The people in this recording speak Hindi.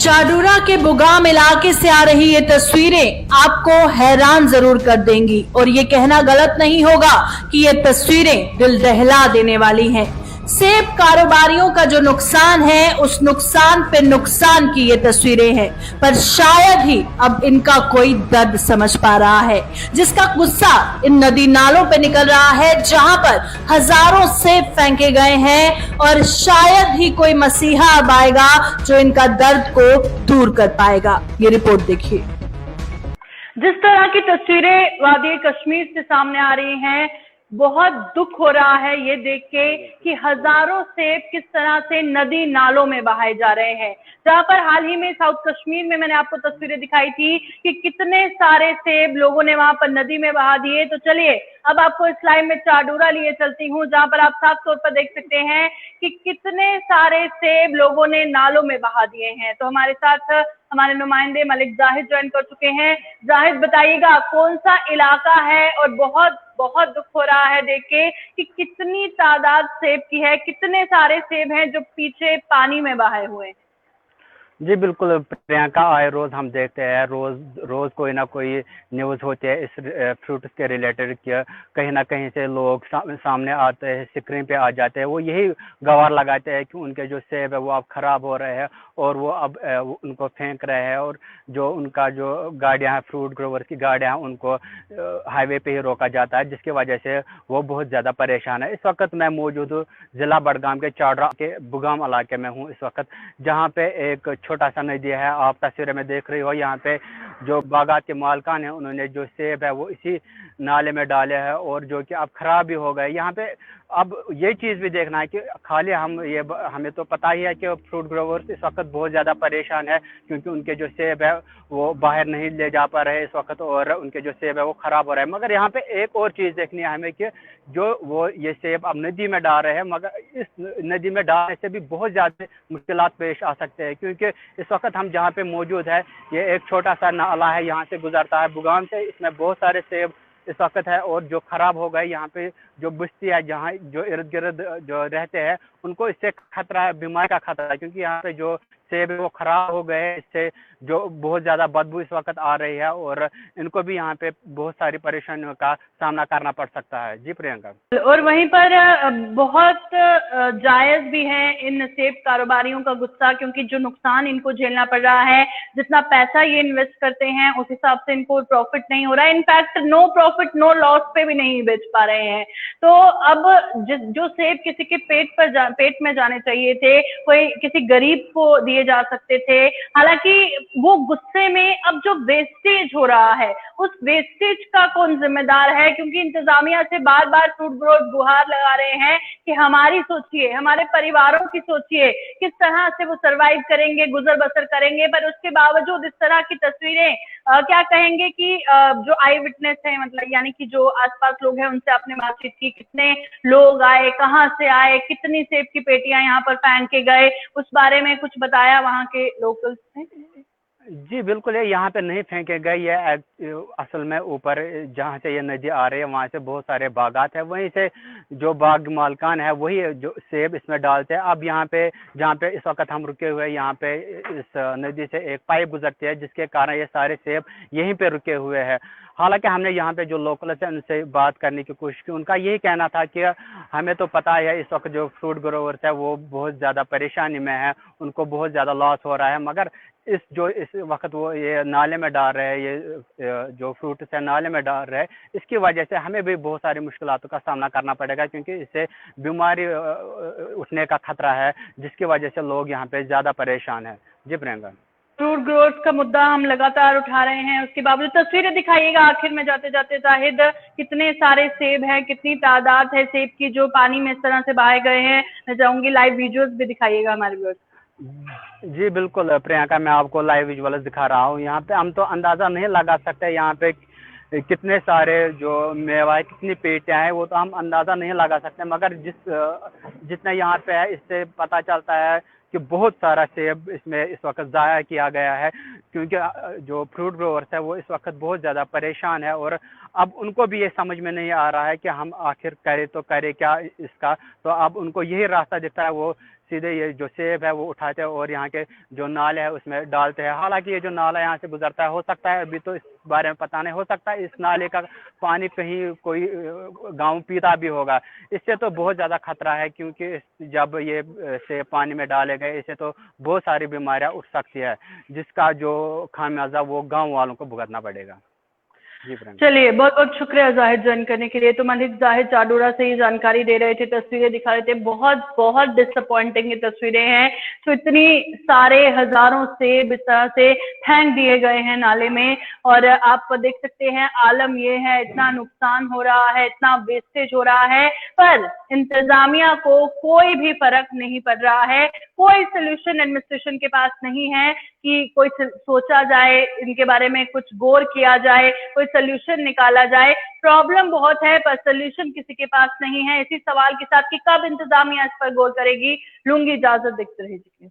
चाडूरा के बुगाम इलाके से आ रही ये तस्वीरें आपको हैरान जरूर कर देंगी और ये कहना गलत नहीं होगा कि ये तस्वीरें दिल दहला देने वाली हैं। सेब कारोबारियों का जो नुकसान है उस नुकसान पे नुकसान की ये तस्वीरें हैं, पर शायद ही अब इनका कोई दर्द समझ पा रहा है, जिसका गुस्सा इन नदी नालों पे निकल रहा है जहां पर हजारों सेब फेंके गए हैं और शायद ही कोई मसीहा अब आएगा जो इनका दर्द को दूर कर पाएगा। ये रिपोर्ट देखिए। जिस तरह की तस्वीरें वादी कश्मीर से सामने आ रही हैं, बहुत दुख हो रहा है ये देख के कि हजारों सेब किस तरह से नदी नालों में बहाए जा रहे हैं। जहां पर हाल ही में साउथ कश्मीर में मैंने आपको तस्वीरें दिखाई थी कि कितने सारे सेब लोगों ने वहां पर नदी में बहा दिए। तो चलिए अब आपको इस लाइव में चाडूरा लिए चलती हूँ, जहां पर आप साफ तौर पर देख सकते हैं कि कितने सारे सेब लोगों ने नालों में बहा दिए हैं। तो हमारे साथ हमारे नुमाइंदे मलिक जाहिद ज्वाइन कर चुके हैं। जाहिद, बताइएगा कौन सा इलाका है और बहुत बहुत दुख हो रहा है देख के कि कितनी तादाद सेब की है, कितने सारे सेब हैं जो पीछे पानी में बहाए हुए हैं। जी बिल्कुल प्रियंका, आए रोज हम देखते हैं, रोज कोई ना कोई न्यूज होती है इस फ्रूट के रिलेटेड कि कहीं ना कहीं से लोग सामने आते हैं, स्क्रीन पे आ जाते हैं, वो यही गवार लगाते हैं कि उनके जो सेब है वो अब खराब हो रहे हैं और वो अब उनको फेंक रहे हैं और जो उनका जो गाड़ियां हैं, फ्रूट ग्रोवर की गाड़ियां हैं, उनको हाईवे पे ही रोका जाता है, जिसकी वजह से वो बहुत ज़्यादा परेशान है। इस वक्त मैं मौजूद हूँ ज़िला बडगाम के चाडरा के बुगाम इलाके में हूँ इस वक्त, जहाँ पे एक छोटा सा नदी है। आप तस्वीरें में देख रही हो, यहाँ पे जो बागात के मालकान हैं उन्होंने जो सेब है वो इसी नाले में डाले हैं और जो कि अब खराब भी हो गए। यहाँ पे अब ये चीज़ भी देखना है कि खाली हमें तो पता ही है कि फ्रूट ग्रोवर्स इस वक्त बहुत ज़्यादा परेशान है क्योंकि उनके जो सेब है वो बाहर नहीं ले जा पा रहे इस वक्त और उनके जो सेब है वो ख़राब हो रहे हैं। मगर यहाँ पे एक और चीज़ देखनी है हमें कि जो वो ये सेब अब नदी में डाल रहे हैं, मगर इस नदी में डालने से भी बहुत ज़्यादा मुश्किलात पेश आ सकते हैं क्योंकि इस वक्त हम जहाँ पे मौजूद है ये एक छोटा सा नाला है, यहाँ से गुजरता है बुगाम से। इसमें बहुत सारे सेब इस वक्त है और जो खराब हो गए, यहाँ पे जो बस्ती है जहाँ जो इर्द गिर्द जो रहते हैं उनको इससे खतरा है, बीमारी का खतरा है क्योंकि यहाँ पे जो सेब है वो खराब हो गए, इससे जो बहुत ज़्यादा बदबू इस वक्त आ रही है और इनको भी यहाँ पे बहुत सारी परेशानियों का सामना करना पड़ सकता है। जी प्रियंका। और वहीं पर बहुत जायज भी है इन सेब कारोबारियों का गुस्सा, क्योंकि जो नुकसान इनको झेलना पड़ रहा है, जितना पैसा ये इन्वेस्ट करते हैं उस हिसाब से इनको प्रॉफिट नहीं हो रहा है। In fact no profit no loss पे भी नहीं बेच पा रहे हैं। तो अब जो सेब किसी के पेट में जाने चाहिए थे, कोई किसी गरीब को दिए जा सकते थे। हालांकि वो गुस्से में अब जो वेस्टेज हो रहा है उस वेस्टेज का कौन जिम्मेदार है, क्योंकि इंतजामिया से बार बार फ्रूट ग्रोवर्स गुहार लगा रहे हैं कि हमारी सोचिए, हमारे परिवारों की सोचिए, किस तरह से वो सरवाइव करेंगे, गुजर बसर करेंगे। पर उसके बावजूद इस तरह की तस्वीरें क्या कहेंगे कि जो आई विटनेस है, मतलब यानी कि जो आसपास लोग हैं उनसे आपने बातचीत की, कितने लोग आए, कहाँ से आए, कितनी सेब की पेटियां यहाँ पर फेंक के गए, उस बारे में कुछ बताया वहाँ के लोकल्स ने? जी बिल्कुल, ये यहाँ पे नहीं फेंके गए। ये असल में ऊपर जहाँ से ये नदी आ रही है वहाँ से बहुत सारे बागात है, वहीं से जो बाग मालकान है वही जो सेब इसमें डालते हैं। अब यहाँ पे जहाँ पे इस वक्त हम रुके हुए हैं, यहाँ पे इस नदी से एक पाइप गुजरती है जिसके कारण ये सारे सेब यहीं पे रुके हुए हैं। हालांकि हमने यहाँ पे जो लोकल्स हैं उनसे बात करने की कोशिश की, उनका यही कहना था कि हमें तो पता है इस वक्त जो फ्रूट ग्रोवर्स है वो बहुत ज़्यादा परेशानी में है, उनको बहुत ज़्यादा लॉस हो रहा है, मगर इस वक्त वो ये नाले में डाल रहे हैं, ये जो फ्रूट्स है नाले में डाल रहे हैं, इसकी वजह से हमें भी बहुत सारी मुश्किलातों का सामना करना पड़ेगा क्योंकि इससे बीमारी उठने का खतरा है, जिसकी वजह से लोग यहाँ पे ज़्यादा परेशान हैं। जी प्रियंका। फ्रूट ग्रोवर्स का मुद्दा हम लगातार उठा रहे हैं, उसके बावजूद तस्वीरें दिखाइएगा आखिर में जाते जाते जाहिद, कितने सारे सेब हैं, कितनी तादाद है सेब की जो पानी में इस तरह से बहाए गए हैं। मैं चाहूंगी लाइव विजुअल्स भी दिखाइएगा हमारे व्यूअर्स। जी बिल्कुल प्रियंका, मैं आपको लाइव विजुअल्स दिखा रहा हूँ। यहाँ पे हम तो अंदाज़ा नहीं लगा सकते यहाँ पे कितने सारे जो मेवा है, कितनी पेटियाँ हैं, वो तो हम अंदाज़ा नहीं लगा सकते, मगर जितना यहाँ पे है इससे पता चलता है कि बहुत सारा सेब इसमें इस वक्त ज़ाया किया गया है क्योंकि जो फ्रूट ग्रोवर्स है वो इस वक्त बहुत ज़्यादा परेशान है और अब उनको भी ये समझ में नहीं आ रहा है कि हम आखिर करें तो करें क्या इसका। तो अब उनको यही रास्ता दिखता है, वो सीधे ये जो सेब है वो उठाते हैं और यहाँ के जो नाले है उसमें डालते हैं। हालांकि ये जो नाला यहाँ से गुजरता है, हो सकता है अभी तो इस बारे में पता नहीं, हो सकता है इस नाले का पानी कहीं कोई गांव पीता भी होगा। इससे तो बहुत ज़्यादा खतरा है, क्योंकि जब ये सेब पानी में डाले गए इससे तो बहुत सारी बीमारियां उठ सकती है, जिसका जो खामियाजा वो गांव वालों को भुगतना पड़ेगा। जी प्रियंका। चलिए, बहुत बहुत शुक्रिया जाहिद ज्वाइन करने के लिए। तो मलिक जाहिद चाडोरा से ये जानकारी दे रहे थे, तस्वीरें दिखा रहे थे। बहुत बहुत डिसअपॉइंटिंग ये तस्वीरें हैं। तो इतनी सारे हजारों सेब इस तरह से फेंक दिए गए हैं नाले में, और आप देख सकते हैं आलम ये है, इतना नुकसान हो रहा है, इतना वेस्टेज हो रहा है, पर इंतजामिया को कोई भी फर्क नहीं पड़ रहा है। कोई सोल्यूशन एडमिनिस्ट्रेशन के पास नहीं है कि कोई सोचा जाए, इनके बारे में कुछ गौर किया जाए, कोई सोल्यूशन निकाला जाए। प्रॉब्लम बहुत है पर सोल्यूशन किसी के पास नहीं है। इसी सवाल के साथ कि कब इंतजामिया इस पर गौर करेगी। लूंगी इजाजत, देखते रहिए।